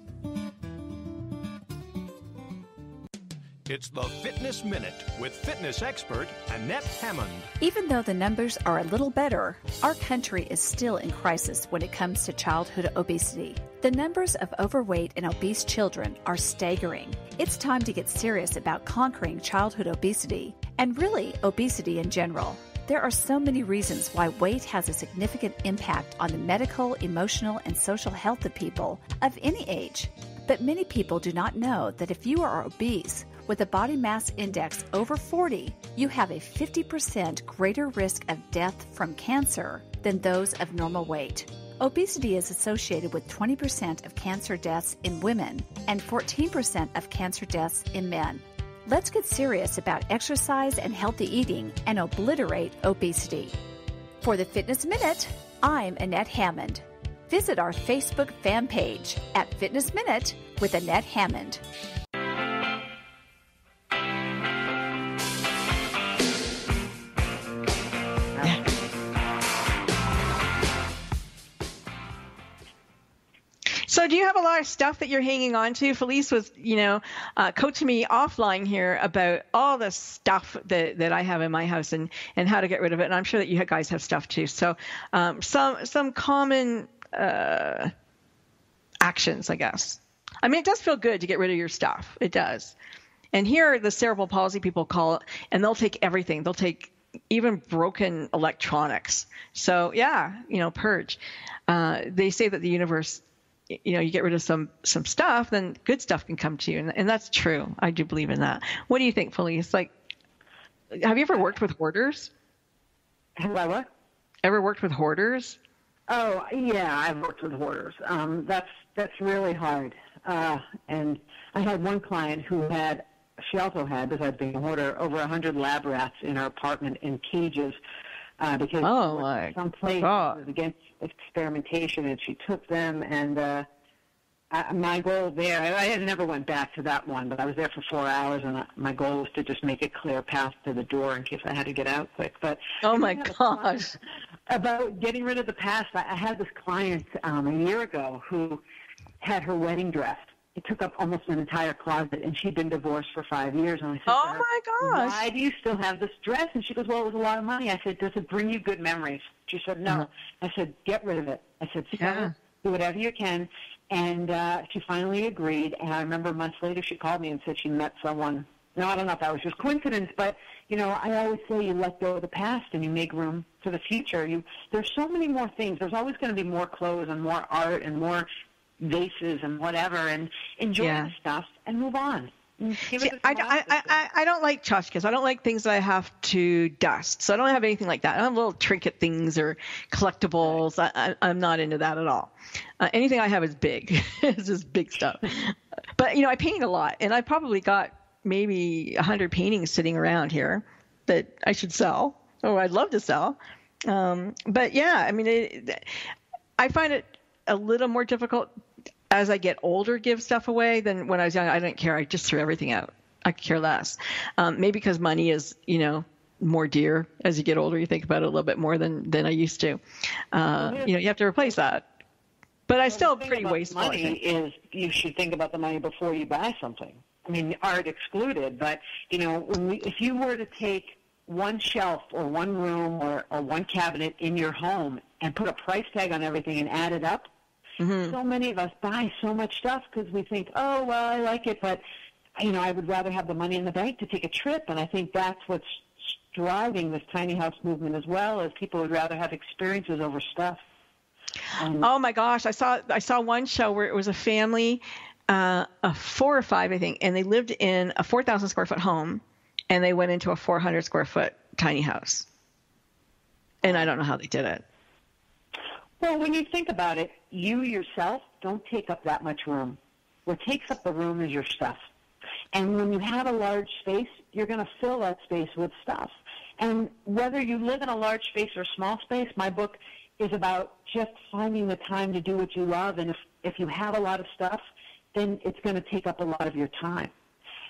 It's the Fitness Minute with fitness expert Annette Hammond. Even though the numbers are a little better, our country is still in crisis when it comes to childhood obesity. The numbers of overweight and obese children are staggering. It's time to get serious about conquering childhood obesity, and really obesity in general. There are so many reasons why weight has a significant impact on the medical, emotional, and social health of people of any age. But many people do not know that if you are obese, with a body mass index over 40, you have a 50% greater risk of death from cancer than those of normal weight. Obesity is associated with 20% of cancer deaths in women and 14% of cancer deaths in men. Let's get serious about exercise and healthy eating and obliterate obesity. For the Fitness Minute, I'm Annette Hammond. Visit our Facebook fan page at Fitness Minute with Annette Hammond. So do you have a lot of stuff that you're hanging on to? Felice was, coaching me offline here about all the stuff that I have in my house and how to get rid of it. And I'm sure that you guys have stuff too. So some common actions, I guess. I mean, it does feel good to get rid of your stuff. It does. And here the cerebral palsy people call it, and they'll take everything. They'll take even broken electronics. So yeah, purge. They say that the universe, you get rid of some stuff, then good stuff can come to you. And that's true. I do believe in that. What do you think, Felice? Like, have you ever worked with hoarders? Have I what? Ever worked with hoarders? Oh, yeah, I've worked with hoarders. That's really hard. And I had one client she also had, besides being a hoarder, over 100 lab rats in her apartment in cages because some place was against experimentation, and she took them. And my goal there, I never went back to that one, but I was there for 4 hours, and my goal was to just make a clear path to the door in case I had to get out quick. But oh my gosh! About getting rid of the past, I had this client a year ago who had her wedding dress. It took up almost an entire closet, and she'd been divorced for 5 years. And I said, oh my gosh, why do you still have this dress? And she goes, well, it was a lot of money. I said, does it bring you good memories? She said, no. I said, get rid of it. I said, do whatever you can. And she finally agreed. And I remember months later she called me and said she met someone. No, I don't know if that was just coincidence, but, I always say you let go of the past and you make room for the future. There's so many more things. There's always going to be more clothes and more art and more vases and whatever, and enjoy the stuff and move on. See, I don't like tchotchkes. I don't like things that I have to dust. So I don't have anything like that. I don't have little trinket things or collectibles. I'm not into that at all. Anything I have is big. It's just big stuff. But, I paint a lot, and I probably got maybe 100 paintings sitting around here that I should sell, or I'd love to sell. But yeah, I mean, I find it a little more difficult as I get older, give stuff away than when I was young. I didn't care. I just threw everything out. I could care less. Maybe because money is, more dear as you get older. You think about it a little bit more than I used to. You have to replace that. But I still pretty wasteful. Money is you should think about the money before you buy something. I mean, art excluded, but if you were to take one shelf or one room or one cabinet in your home and put a price tag on everything and add it up, so many of us buy so much stuff because we think, oh, well, I like it, but, I would rather have the money in the bank to take a trip. And I think that's what's driving this tiny house movement as well, as people would rather have experiences over stuff. Oh, my gosh. I saw one show where it was a family of 4 or 5, I think, and they lived in a 4,000 square foot home, and they went into a 400 square foot tiny house. And I don't know how they did it. Well, when you think about it, you yourself don't take up that much room. What takes up the room is your stuff. And when you have a large space, you're going to fill that space with stuff. And whether you live in a large space or a small space, my book is about just finding the time to do what you love. And if you have a lot of stuff, then it's going to take up a lot of your time.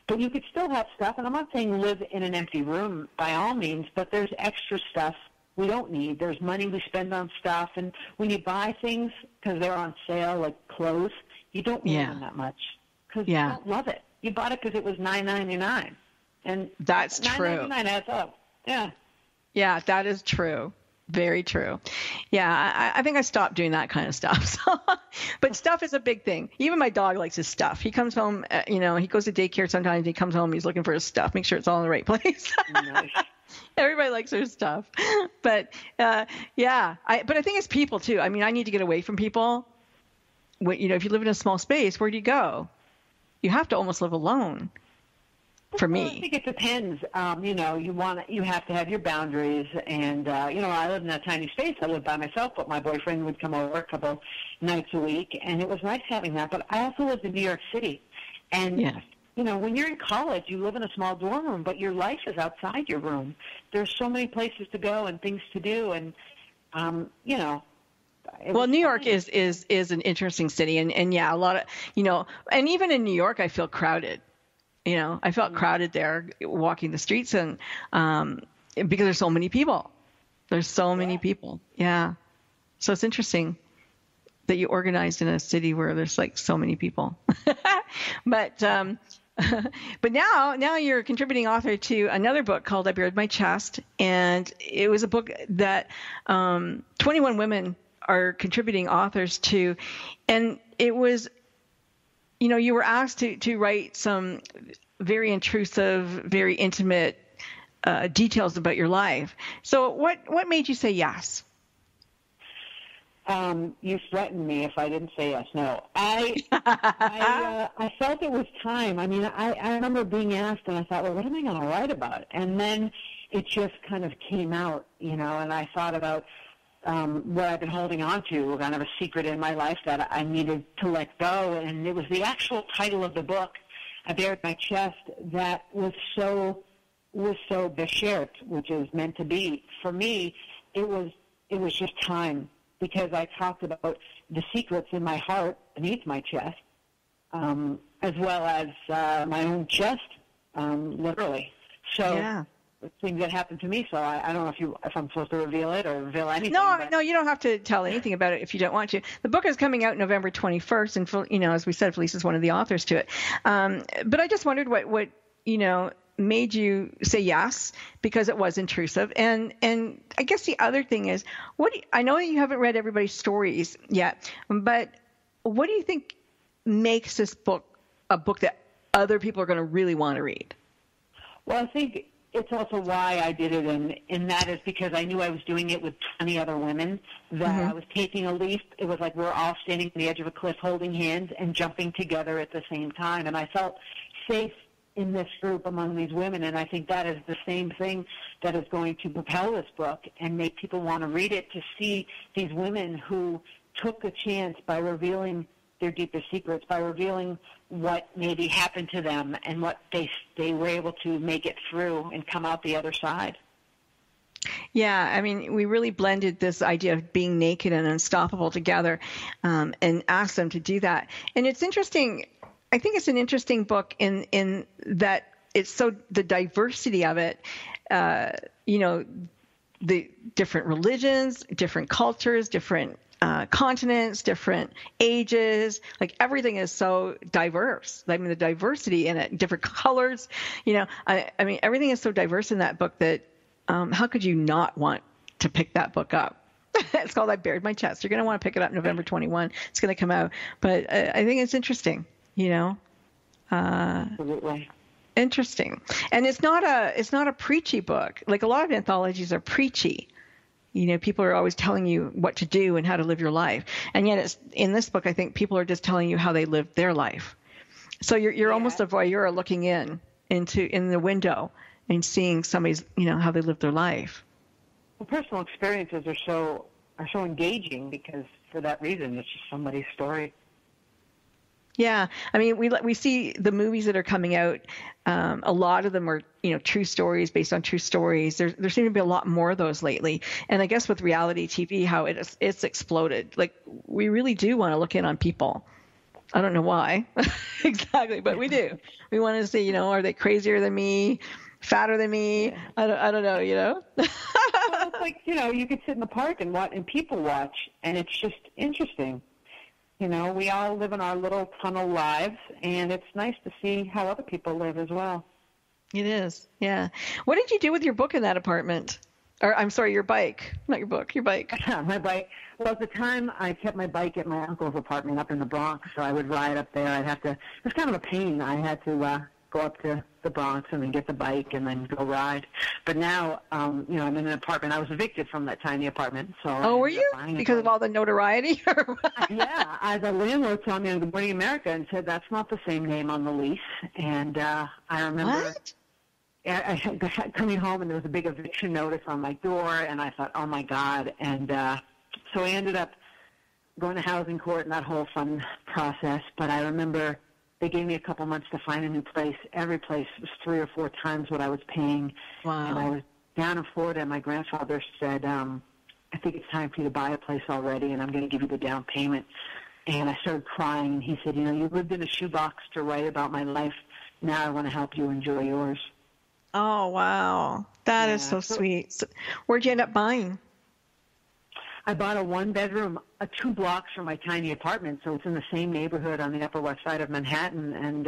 But you could still have stuff, and I'm not saying live in an empty room by all means, but there's extra stuff we don't need. There's money we spend on stuff, and when you buy things because they're on sale, like clothes, you don't need them that much because you don't love it. You bought it because it was $9.99, and that's true. $9.99 adds up. Yeah, that is true. Very true. Yeah, I think I stopped doing that kind of stuff. So, but stuff is a big thing. Even my dog likes his stuff. He comes home, he goes to daycare sometimes. He comes home, he's looking for his stuff. Make sure it's all in the right place. Nice. Everybody likes their stuff. But, but I think it's people, too. I mean, I need to get away from people. If you live in a small space, where do you go? You have to almost live alone. For me, I think it depends. You have to have your boundaries, and I live in a tiny space. I live by myself, but my boyfriend would come over a couple nights a week, and it was nice having that. But I also lived in New York City, and when you're in college, you live in a small dorm room, but your life is outside your room. There's so many places to go and things to do, and Well, New York is an interesting city, and a lot of and even in New York, I feel crowded. I felt crowded there walking the streets, and because there's so many people. There's so many people. Yeah. So it's interesting. that you organized in a city where there's like so many people. But now you're a contributing author to another book called I Bared My Chest. And it was a book that 21 women are contributing authors to. And it was, you were asked to write some very intrusive, very intimate details about your life. So what made you say yes? You threatened me if I didn't say yes. No, I felt it was time. I mean, I remember being asked, and I thought, well, what am I going to write about? And then it just kind of came out, and I thought about what I've been holding on to, kind of a secret in my life that I needed to let go. And it was the actual title of the book, I Bared My Chest, that was so beshared, which is meant to be. For me, it was just time, because I talked about the secrets in my heart beneath my chest, as well as my own chest, literally. So yeah. Things that happened to me. So I don't know if I'm supposed to reveal it or reveal anything. No, you don't have to tell anything about it if you don't want to. The book is coming out November 21st, and as we said, Felice is one of the authors to it. But I just wondered what made you say yes, because it was intrusive. And I guess the other thing is, I know that you haven't read everybody's stories yet, but what do you think makes this book a book that other people are going to really want to read? Well, I think it's also why I did it, and that is because I knew I was doing it with 20 other women, that I was taking a leap. It was like we're all standing on the edge of a cliff holding hands and jumping together at the same time, and I felt safe in this group among these women, and I think that is the same thing that is going to propel this book and make people want to read it, to see these women who took a chance by revealing their deepest secrets, by revealing what maybe happened to them and what they were able to make it through and come out the other side. Yeah, I mean, we really blended this idea of being naked and unstoppable together, and asked them to do that. And it's interesting. I think it's an interesting book in that it's the diversity of it, the different religions, different cultures, different continents, different ages, like everything is so diverse. I mean, the diversity in it, different colors, I mean, everything is so diverse in that book that how could you not want to pick that book up? It's called I Bared My Chest. You're going to want to pick it up November 21. It's going to come out. But I think it's interesting. Absolutely. Interesting. And it's not a preachy book. Like a lot of anthologies are preachy. People are always telling you what to do and how to live your life. And yet in this book, I think people are just telling you how they live their life. So you're almost a voyeur looking in the window and seeing somebody's, how they live their life. Well, personal experiences are so engaging, because for that reason, it's just somebody's story. Yeah, I mean, we see the movies that are coming out. A lot of them are, true stories based on true stories. There seem to be a lot more of those lately. And I guess with reality TV, how it's exploded. Like, we really do want to look in on people. I don't know why exactly, but we do. We want to see, are they crazier than me, fatter than me? I don't know, Well, it's like, you could sit in the park and people watch, and it's just interesting. We all live in our little tunnel lives, and it's nice to see how other people live as well. It is, yeah. What did you do with your book in that apartment? Or, I'm sorry, your bike. Not your book, your bike. My bike. Well, at the time, I kept my bike at my uncle's apartment up in the Bronx, so I would ride up there. It was kind of a pain. I had to go up to the Bronx and then get the bike and then go ride. But now, I'm in an apartment. I was evicted from that tiny apartment. So were you? Because of all the notoriety? Yeah. The landlord saw me on Good Morning America and said, that's not the same name on the lease. And I remember... What? I coming home, and there was a big eviction notice on my door, and I thought, oh, my God. And so I ended up going to housing court and that whole fun process. But I remember they gave me a couple months to find a new place. Every place was 3 or 4 times what I was paying. Wow. And I was down in Florida, and my grandfather said, I think it's time for you to buy a place already, and I'm going to give you the down payment. And I started crying, and he said, you lived in a shoebox to write about my life. Now I want to help you enjoy yours. Oh, wow. That is so sweet. So, where'd you end up buying? I bought a one-bedroom 2 blocks from my tiny apartment, so it's in the same neighborhood on the Upper West Side of Manhattan. And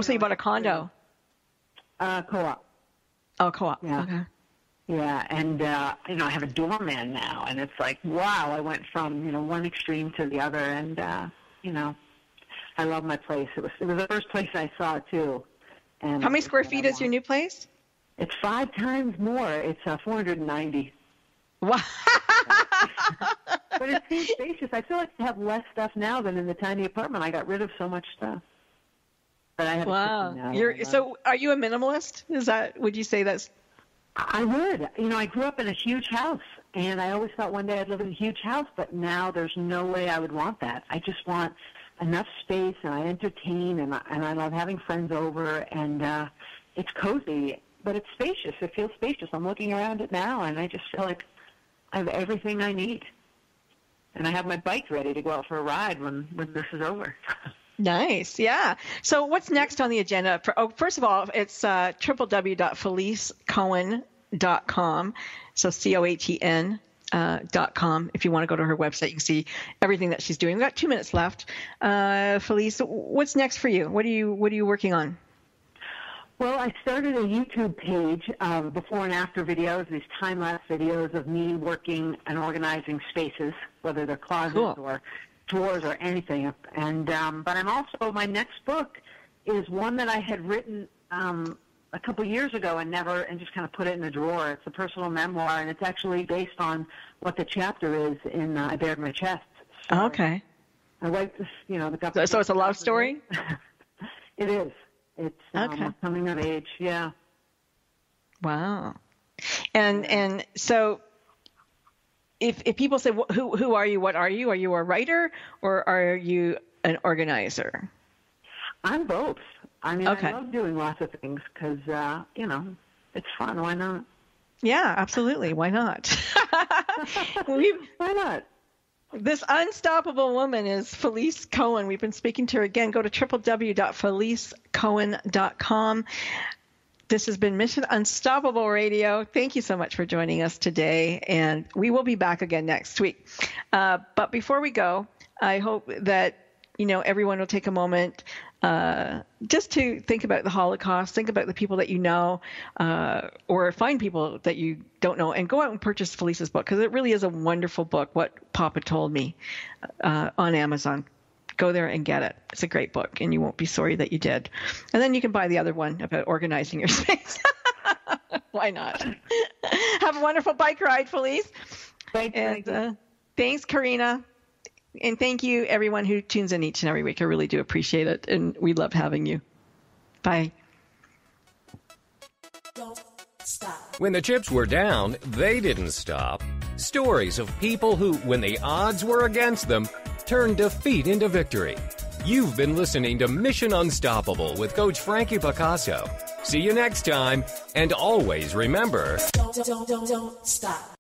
so you bought a condo? Co-op. Oh, co-op. Yeah. Okay. Yeah, and I have a doorman now, and it's like, wow, I went from one extreme to the other, and I love my place. It was the first place I saw too. And how many square feet is your new place? It's 5 times more. It's 490. Wow. But it seems spacious. I feel like I have less stuff now than in the tiny apartment. I got rid of so much stuff. But I have wow. Now. So are you a minimalist? Would you say that's... I would. I grew up in a huge house, and I always thought one day I'd live in a huge house, but now there's no way I would want that. I just want enough space, and I entertain, and I love having friends over, and it's cozy, but it's spacious. It feels spacious. I'm looking around it now, and I just feel like I have everything I need. And I have my bike ready to go out for a ride when this is over. Nice, yeah. So what's next on the agenda? First of all, it's www.felicecohen.com. So COHEN.com. If you want to go to her website, you can see everything that she's doing. We've got 2 minutes left. Felice, what's next for you? What are you working on? Well, I started a YouTube page of before and after videos, these time-lapse videos of me working and organizing spaces, whether they're closets or drawers or anything. And but I'm also, my next book is one that I had written a couple years ago and just kind of put it in a drawer. It's a personal memoir, and it's actually based on what the chapter is in I Bared My Chest. So okay. I write this, So it's a love story? It is. It's coming of age, yeah. Wow. And so if people say, who are you, what are you? Are you a writer or are you an organizer? I'm both. I mean, I love doing lots of things because, it's fun. Why not? Yeah, absolutely. Why not? Why not? This unstoppable woman is Felice Cohen. We've been speaking to her again. Go to www.felicecohen.com. This has been Mission Unstoppable Radio. Thank you so much for joining us today, and we will be back again next week. But before we go, I hope that everyone will take a moment just to think about the Holocaust, think about the people that you know, or find people that you don't know, and go out and purchase Felice's book, because it really is a wonderful book, What Papa Told Me, on Amazon. Go there and get it. It's a great book, and you won't be sorry that you did. And then you can buy the other one about organizing your space. Why not? Have a wonderful bike ride, Felice. Thank you. Thanks, Karina. And thank you, everyone who tunes in each and every week. I really do appreciate it, and we love having you. Bye. Don't stop. When the chips were down, they didn't stop. Stories of people who, when the odds were against them, turned defeat into victory. You've been listening to Mission Unstoppable with Coach Frankie Picasso. See you next time, and always remember... Don't stop.